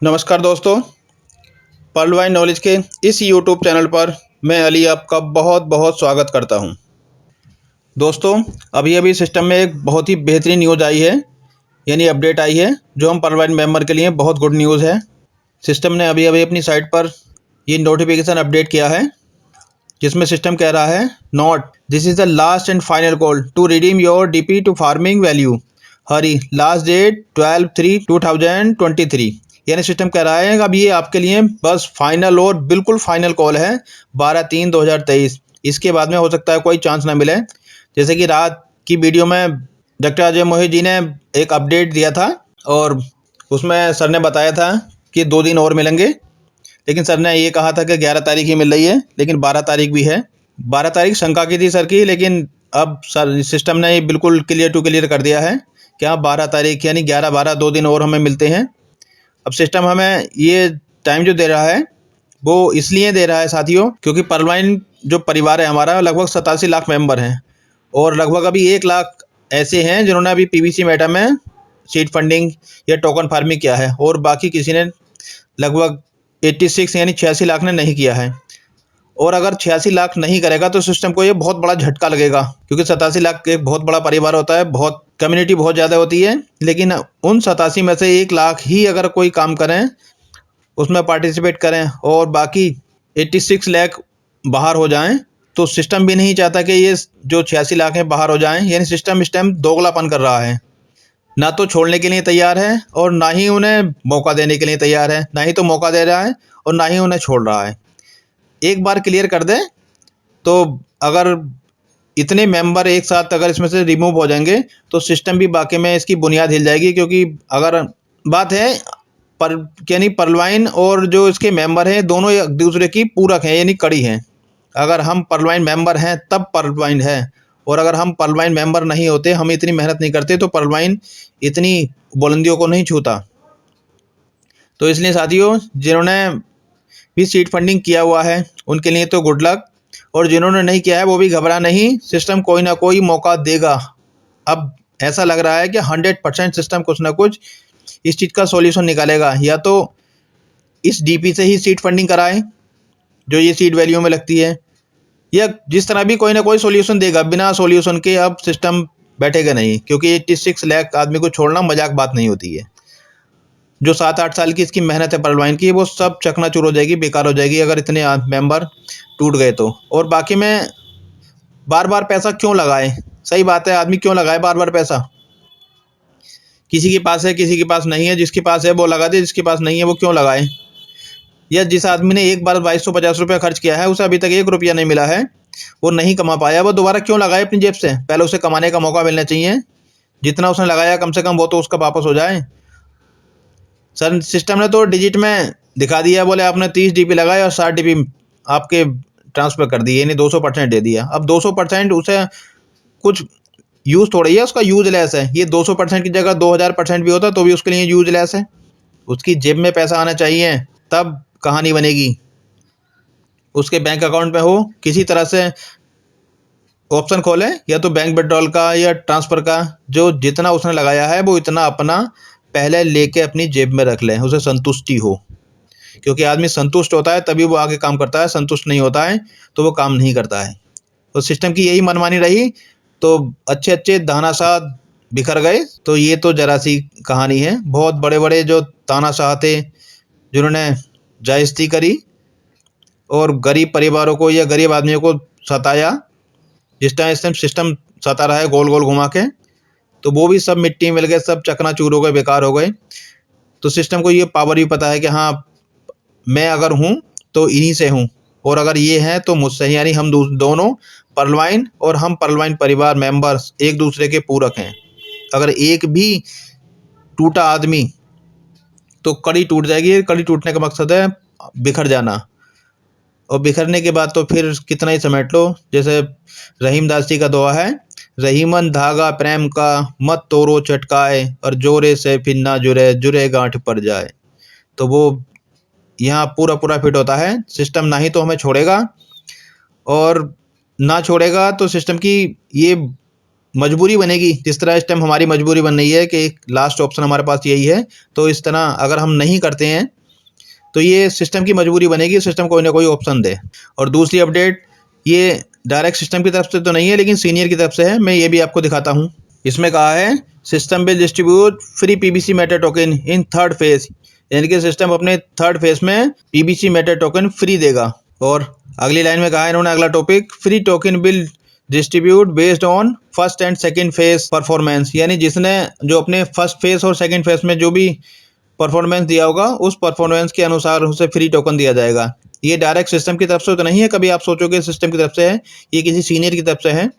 नमस्कार दोस्तों, Perl knowledge के इस यूट्यूब चैनल पर मैं अली आपका बहुत बहुत स्वागत करता हूं। दोस्तों, अभी सिस्टम में एक बहुत ही बेहतरीन न्यूज़ आई है, यानी अपडेट आई है, जो हम पर्ल मेंबर के लिए बहुत गुड न्यूज़ है। सिस्टम ने अभी अपनी साइट पर ये नोटिफिकेशन अपडेट किया है, जिसमें सिस्टम कह रहा है, note this is the last and final call to redeem your DP to farming value. Hurry, last date 12/3/2023। यानी सिस्टम कह रहा है कि अब ये आपके लिए बस फाइनल और बिल्कुल फाइनल कॉल है 12/3/2023। इसके बाद में हो सकता है कोई चांस ना मिले। जैसे कि रात की वीडियो में डॉक्टर अजय मोहित जी ने एक अपडेट दिया था और उसमें सर ने बताया था कि 2 दिन और मिलेंगे, लेकिन सर ने ये कहा था कि 11 तारीख ही मिल रही है, लेकिन 12 तारीख भी है। 12 तारीख शंका की थी सर की, लेकिन अब सर सिस्टम ने ये बिल्कुल क्लियर टू क्लियर कर दिया है कि हाँ 12 तारीख यानी 11-12 2 दिन और हमें मिलते हैं। अब सिस्टम हमें ये टाइम जो दे रहा है वो इसलिए दे रहा है साथियों, क्योंकि पर्लवाइन जो परिवार है हमारा लगभग 87 लाख मेंबर हैं और लगभग अभी 1 लाख ऐसे हैं जिन्होंने अभी पीवीसी मेटा में सीड फंडिंग या टोकन फार्मिंग किया है और बाकी किसी ने लगभग 86 यानी 86 लाख ने नहीं किया है। और अगर 86 लाख नहीं करेगा तो सिस्टम को ये बहुत बड़ा झटका लगेगा, क्योंकि 87 लाख एक बहुत बड़ा परिवार होता है, बहुत कम्युनिटी बहुत ज़्यादा होती है। लेकिन उन 87 में से 1 लाख ही अगर कोई काम करें, उसमें पार्टिसिपेट करें और बाकी 86 लाख बाहर हो जाएं, तो सिस्टम भी नहीं चाहता कि ये जो 86 लाख हैं बाहर हो जाएं। यानी सिस्टम इस टाइम दोगलापन कर रहा है, ना तो छोड़ने के लिए तैयार है और ना ही उन्हें मौका देने के लिए तैयार है। ना ही तो मौका दे रहा है और ना ही उन्हें छोड़ रहा है। एक बार क्लियर कर दे तो अगर इतने मेंबर एक साथ अगर इसमें से रिमूव हो जाएंगे तो सिस्टम भी वाकई में इसकी बुनियाद हिल जाएगी। क्योंकि अगर बात है पर यानी पर्लवाइन और जो इसके मेंबर हैं दोनों एक दूसरे की पूरक हैं, यानी कड़ी हैं। अगर हम पर्लवाइन मेंबर हैं तब पर्लवाइन है, और अगर हम पर्लवाइन मेंबर नहीं होते, हम इतनी मेहनत नहीं करते, तो पर्लवाइन इतनी बुलंदियों को नहीं छूता। तो इसलिए साथियों, जिन्होंने भी सीड फंडिंग किया हुआ है उनके लिए तो गुड लक, और जिन्होंने नहीं किया है वो भी घबरा नहीं, सिस्टम कोई ना कोई मौका देगा। अब ऐसा लग रहा है कि 100% सिस्टम कुछ ना कुछ इस चीज़ का सॉल्यूशन निकालेगा। या तो इस डीपी से ही सीड फंडिंग कराए जो ये सीड वैल्यू में लगती है, या जिस तरह भी कोई ना कोई सॉल्यूशन देगा। बिना सॉल्यूशन के अब सिस्टम बैठेगा नहीं, क्योंकि 86 लाख आदमी को छोड़ना मजाक बात नहीं होती है। जो 7-8 साल की इसकी मेहनत है पर्लवाइन की, वो सब चकनाचूर हो जाएगी, बेकार हो जाएगी अगर इतने मेंबर टूट गए तो। और बाकी में बार बार पैसा क्यों लगाए? सही बात है, आदमी क्यों लगाए बार बार पैसा? किसी के पास है, किसी के पास नहीं है, जिसके पास है वो लगा दे, जिसके पास नहीं है वो क्यों लगाए? या जिस आदमी ने एक बार 2250 रुपया खर्च किया है, उसे अभी तक 1 रुपया नहीं मिला है, वो नहीं कमा पाया, वो दोबारा क्यों लगाए अपनी जेब से? पहले उसे कमाने का मौका मिलना चाहिए। जितना उसने लगाया कम से कम वो तो उसका वापस हो जाए। सर सिस्टम ने तो डिजिट में दिखा दिया, बोले आपने 30 डीपी लगाए और 60 डीपी आपके ट्रांसफ़र कर दिए, यानी 200% दे दिया। अब 200% उसे कुछ यूज़ थोड़ी है, उसका यूजलेस है। ये 200% की जगह 2000% भी होता तो भी उसके लिए यूजलेस है। उसकी जेब में पैसा आना चाहिए, तब कहानी बनेगी। उसके बैंक अकाउंट में हो, किसी तरह से ऑप्शन खोले, या तो बैंक विड्रॉल का या ट्रांसफ़र का। जो जितना उसने लगाया है वो इतना अपना पहले लेके अपनी जेब में रख लें, उसे संतुष्टि हो। क्योंकि आदमी संतुष्ट होता है तभी वो आगे काम करता है, संतुष्ट नहीं होता है तो वो काम नहीं करता है। तो सिस्टम की यही मनमानी रही तो अच्छे अच्छे तानाशाह बिखर गए। तो ये तो जरा सी कहानी है। बहुत बड़े बड़े जो तानाशाह थे जिन्होंने जायज़ती करी और गरीब परिवारों को या गरीब आदमियों को सताया, जिस टाइम सिस्टम सता रहा है गोल गोल घुमा के, तो वो भी सब मिट्टी में मिल गए, सब चकनाचूर हो गए, बेकार हो गए। तो सिस्टम को ये पावर भी पता है कि हाँ मैं अगर हूँ तो इन्हीं से हूँ, और अगर ये हैं तो मुझसे ही। यानी हम दोनों पर्लवाइन और हम पर्लवाइन परिवार मेंबर्स एक दूसरे के पूरक हैं। अगर एक भी टूटा आदमी तो कड़ी टूट जाएगी। कड़ी टूटने का मकसद है बिखर जाना, और बिखरने के बाद तो फिर कितना ही समेट लो। जैसे रहीम दास जी का दुआ है, रहीमन धागा प्रेम का मत तोड़ो चटकाए, और जोरे से फिर ना जुरे जुरे गांठ पड़ जाए। तो वो यहाँ पूरा पूरा फिट होता है। सिस्टम ना ही तो हमें छोड़ेगा, और ना छोड़ेगा तो सिस्टम की ये मजबूरी बनेगी। जिस तरह इस टाइम हमारी मजबूरी बन रही है कि लास्ट ऑप्शन हमारे पास यही है, तो इस तरह अगर हम नहीं करते हैं तो ये सिस्टम की मजबूरी बनेगी, सिस्टम कोई ना कोई ऑप्शन दे। और दूसरी अपडेट ये डायरेक्ट सिस्टम की तरफ से तो नहीं है, लेकिन सीनियर की तरफ से है। मैं ये भी आपको दिखाता हूँ। इसमें कहा है system will distribute free PBC matter token in third phase, यानी कि सिस्टम अपने थर्ड फेज में पीबीसी मैटर टोकन फ्री देगा। और अगली लाइन में कहा है इन्होंने, अगला topic, free token will distribute based on first and second phase performance, यानी जिसने जो अपने फर्स्ट फेज और सेकंड फेज में जो भी परफॉर्मेंस दिया होगा उस परफॉर्मेंस के अनुसार उसे फ्री टोकन दिया जाएगा। ये डायरेक्ट सिस्टम की तरफ से तो नहीं है, कभी आप सोचोगे सिस्टम की तरफ से है, ये किसी सीनियर की तरफ से है,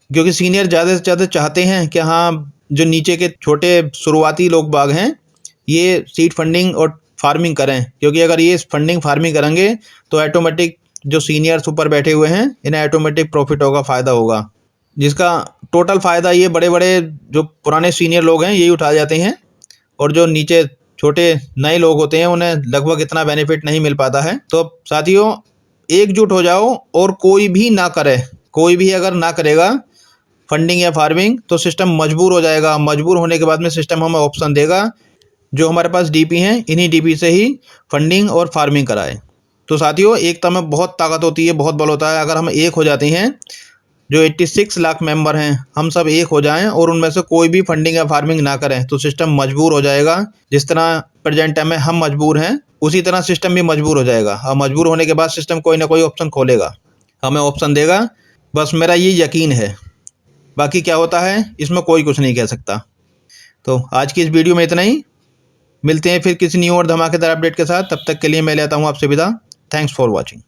क्योंकि सीनियर ज़्यादा से ज़्यादा चाहते हैं कि हाँ जो नीचे के छोटे शुरुआती लोग बाग हैं ये सीड फंडिंग और फार्मिंग करें, क्योंकि अगर ये फंडिंग फार्मिंग करेंगे तो ऑटोमेटिक जो सीनियर्स ऊपर बैठे हुए हैं इन्हें ऑटोमेटिक प्रॉफिट होगा, फ़ायदा होगा, जिसका टोटल फ़ायदा ये बड़े बड़े जो पुराने सीनियर लोग हैं यही उठा जाते हैं, और जो नीचे छोटे नए लोग होते हैं उन्हें लगभग इतना बेनिफिट नहीं मिल पाता है। तो साथियों एकजुट हो जाओ, और कोई भी ना करे, कोई भी अगर ना करेगा फंडिंग या फार्मिंग तो सिस्टम मजबूर हो जाएगा। मजबूर होने के बाद में सिस्टम हमें ऑप्शन देगा जो हमारे पास डीपी हैं इन्हीं डीपी से ही फंडिंग और फार्मिंग कराए। तो साथियों एकता में बहुत ताकत होती है, बहुत बल होता है। अगर हम एक हो जाते हैं, जो 86 लाख मेंबर हैं हम सब एक हो जाएं और उनमें से कोई भी फंडिंग या फार्मिंग ना करें तो सिस्टम मजबूर हो जाएगा। जिस तरह प्रेजेंट टाइम में हम मजबूर हैं उसी तरह सिस्टम भी मजबूर हो जाएगा, और मजबूर होने के बाद सिस्टम कोई ना कोई ऑप्शन खोलेगा, हमें ऑप्शन देगा। बस मेरा ये यकीन है, बाकी क्या होता है इसमें कोई कुछ नहीं कह सकता। तो आज की इस वीडियो में इतना ही, मिलते हैं फिर किसी न्यू और धमाकेदार अपडेट के साथ। तब तक के लिए मैं लेता हूँ आपसे विदा। Thanks for watching.